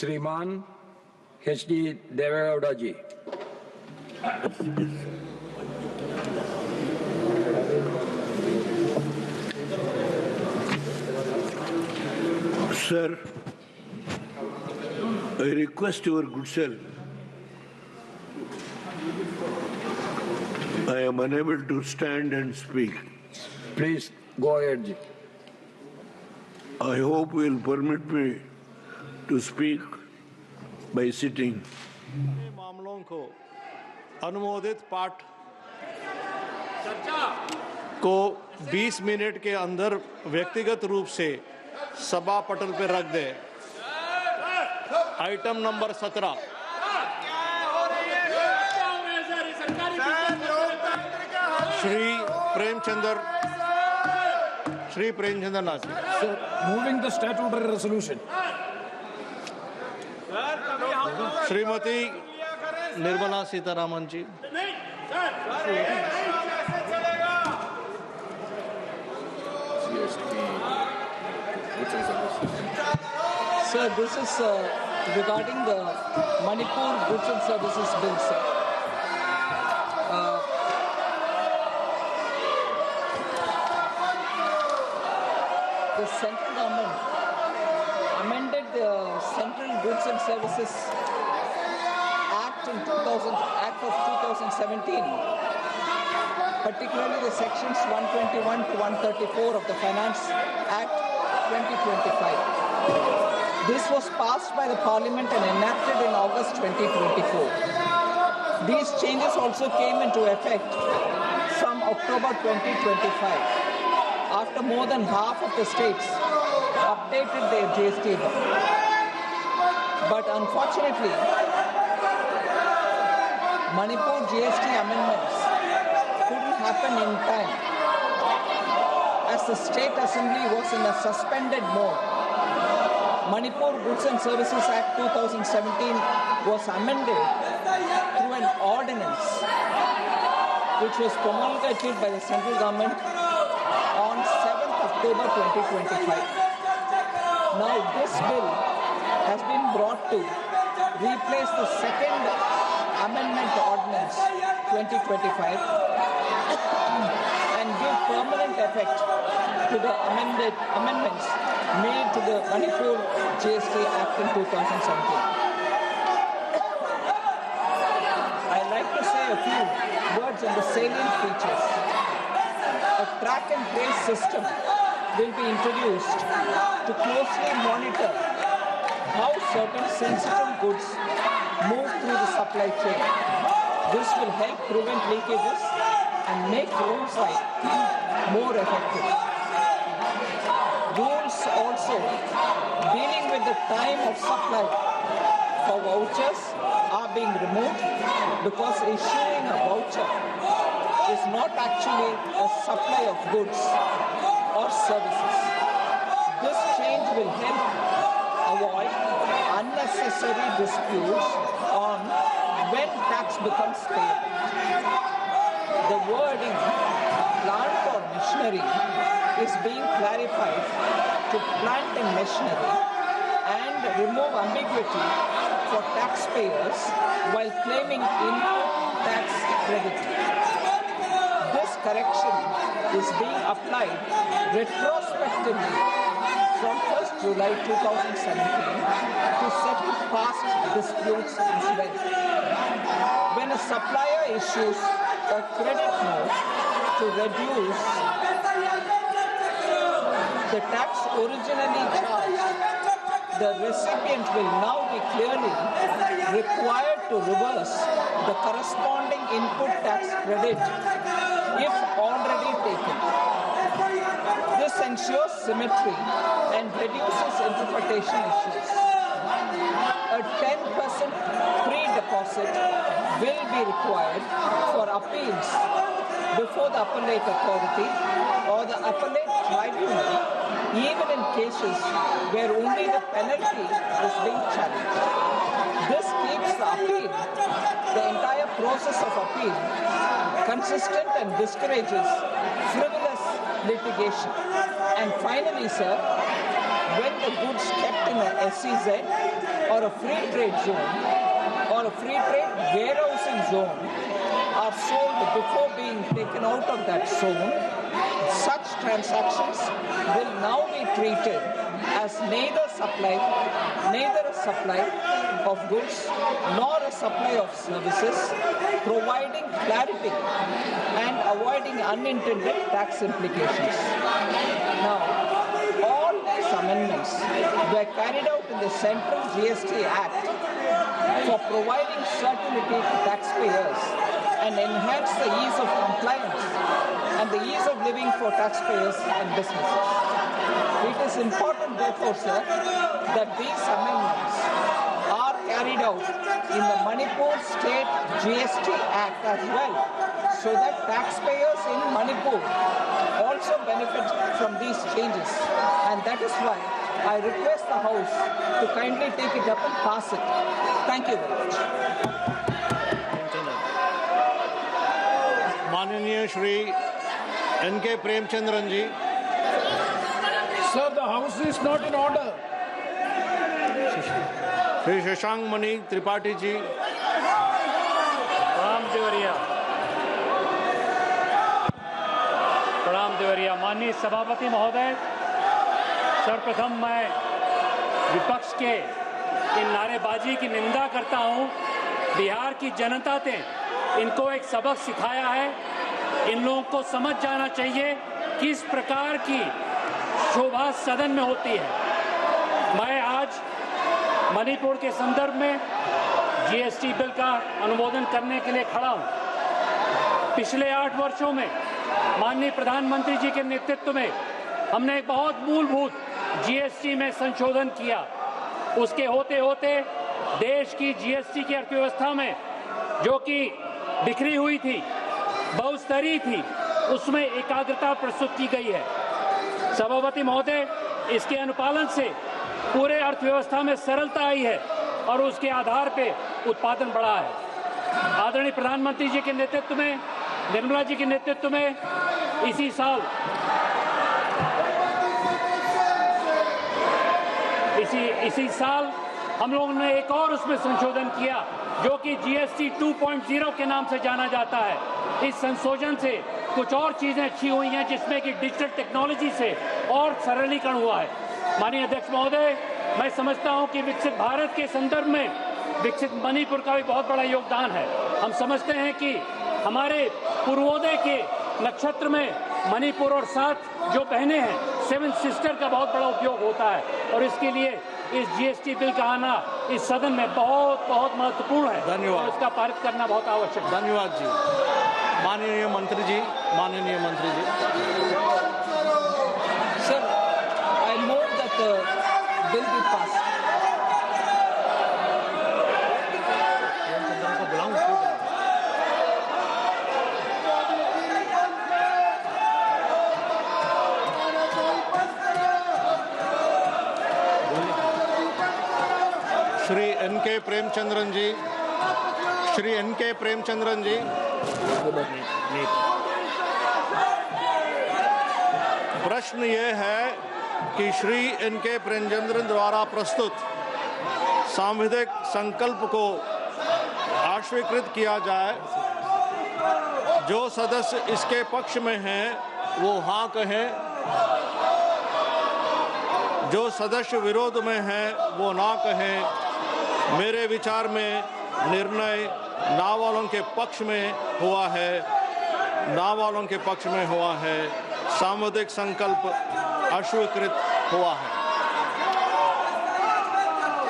श्रीमान HD Devegowda ji. Sir, I request your good self. I am unable to stand and speak. Please go ahead ji. I hope you will permit me to speak by sitting. मामलों को अनुमोदित पाठ को 20 minute के अंदर व्यक्तिगत रूप से सभा पटल पर रख दे। Item number 17। Shri Premchandra Nath. Sir, moving the statutory resolution. Shrimati Nirmala Sitharaman ji. Sir, this is regarding the Manipur Goods and Services Bill, sir. The central government amended the Central Goods and Services Act of 2017, particularly the sections 121 to 134 of the Finance Act 2025. This was passed by the Parliament and enacted in August 2024. These changes also came into effect from October 2025, after more than half of the states updated their GST law. But unfortunately, Manipur GST amendments couldn't happen in time, as the State Assembly was in a suspended mode. Manipur Goods and Services Act 2017 was amended through an ordinance which was promulgated by the central government on 7th October 2025. Now this bill has been brought to replace the second amendment ordinance 2025 and give permanent effect to the amendments made to the Manipur GST Act in 2017. I'd like to say a few words on the salient features. A track and trace system will be introduced to closely monitor how certain sensitive goods move through the supply chain. This will help prevent leakages and make roadside more effective. Rules also dealing with the time of supply for vouchers are being removed, because issuing a voucher is not actually a supply of goods or services. This change will help avoid unnecessary disputes on when tax becomes payable. The wording plant or machinery is being clarified to plant and machinery and remove ambiguity for taxpayers while claiming input tax credit. This correction is being applied retrospectively from 1st July 2017 to settle past disputes as well. When a supplier issues a credit note to reduce the tax originally charged, the recipient will now be clearly required to reverse the corresponding input tax credit if already taken. This ensures symmetry and reduces interpretation issues. A 10% pre-deposit will be required for appeals before the appellate authority or the appellate tribunal, even in cases where only the penalty is being challenged. This keeps the appeal, the entire process of appeal, consistent and discourages frivolous litigation. And finally, sir, when the goods kept in a SEZ or a free trade zone or a free trade warehousing zone are sold before being taken out of that zone, such transactions will now be treated as neither a supply of goods nor a supply of services, providing clarity and avoiding unintended tax implications. Now, all these amendments were carried out in the Central GST Act for providing certainty to taxpayers and enhance the ease of compliance and the ease of living for taxpayers and businesses. It is important, therefore, sir, that these amendments are carried out in the Manipur State GST Act as well, so that taxpayers in Manipur also benefit from these changes. And that is why I request the House to kindly take it up and pass it. Thank you very much. माननीय Shri N K. Premachandran ji. Sir, the House is not in order. Shri Shashank Mani Tripathi ji. प्रणाम देवरिया। माननीय सभापति महोदय, सर्वप्रथम मैं विपक्ष के इन नारेबाजी की निंदा करता हूं। बिहार की जनता ने इनको एक सबक सिखाया है। इन लोगों को समझ जाना चाहिए कि इस प्रकार की शोभा सदन में होती है। मैं आज मणिपुर के संदर्भ में जीएसटी बिल का अनुमोदन करने के लिए खड़ा हूं। पिछले 8 वर्षों में माननीय प्रधानमंत्री जी के नेतृत्व में हमने एक बहुत मूलभूत जीएसटी में संशोधन किया। उसके होते होते देश की जीएसटी की अर्थव्यवस्था में, जो कि बिखरी हुई थी, बहुस्तरीय थी, उसमें एकाग्रता प्रस्तुत की गई है। सभापति महोदय, इसके अनुपालन से पूरे अर्थव्यवस्था में सरलता आई है और उसके आधार पे उत्पादन बढ़ा है। आदरणीय प्रधानमंत्री जी के नेतृत्व में, निर्मला जी के नेतृत्व में इसी साल हम लोगों ने एक और उसमें संशोधन किया, जो कि जीएसटी 2.0 के नाम से जाना जाता है। इस संशोधन से कुछ और चीजें अच्छी हुई हैं, जिसमें कि डिजिटल टेक्नोलॉजी से और सरलीकरण हुआ है। माननीय अध्यक्ष महोदय, मैं समझता हूं कि विकसित भारत के संदर्भ में विकसित मणिपुर का भी बहुत बड़ा योगदान है। हम समझते हैं कि हमारे पूर्वोदय के नक्षत्र में मणिपुर और 7 जो बहनें हैं, 7 सिस्टर का बहुत बड़ा उपयोग होता है, और इसके लिए इस जीएसटी बिल का आना इस सदन में बहुत बहुत महत्वपूर्ण है। धन्यवाद। और इसका पारित करना बहुत आवश्यक है। धन्यवाद जी। माननीय मंत्री जी। Sir, I move that the bill be passed. Shri N K. Premachandran ji. प्रश्न ये है कि श्री एन.के. प्रेमचंद्रन द्वारा प्रस्तुत सांविधिक संकल्प को अस्वीकृत किया जाए। जो सदस्य इसके पक्ष में हैं वो हाँ कहें, जो सदस्य विरोध में हैं वो ना कहें। मेरे विचार में निर्णय ना वालों के पक्ष में हुआ है। सांविधिक संकल्प अस्वीकृत हुआ है।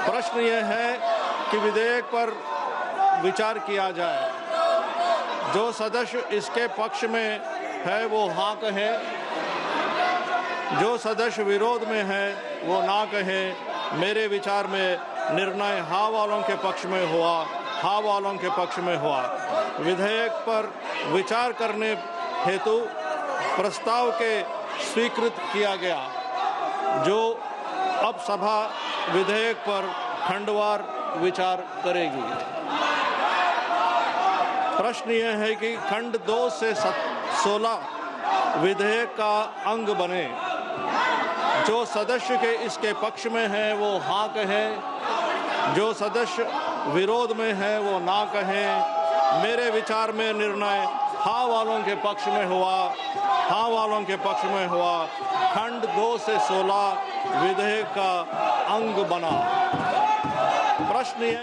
प्रश्न यह है कि विधेयक पर विचार किया जाए। जो सदस्य इसके पक्ष में है वो हाँ कहे, जो सदस्य विरोध में है वो ना कहे। मेरे विचार में निर्णय हाँ वालों के पक्ष में हुआ। विधेयक पर विचार करने हेतु प्रस्ताव के स्वीकृत किया गया, जो अब सभा विधेयक पर खंडवार विचार करेगी। प्रश्न यह है कि खंड 2 से 16 विधेयक का अंग बने। जो सदस्य के इसके पक्ष में है वो हाँ कहे, जो सदस्य विरोध में है वो ना कहें। मेरे विचार में निर्णय हाँ वालों के पक्ष में हुआ, हाँ वालों के पक्ष में हुआ। खंड 2 से 16 विधेयक का अंग बना। प्रश्न ये,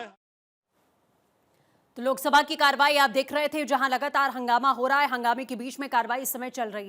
तो लोकसभा की कार्रवाई आप देख रहे थे, जहां लगातार हंगामा हो रहा है। हंगामे के बीच में कार्रवाई इस समय चल रही है।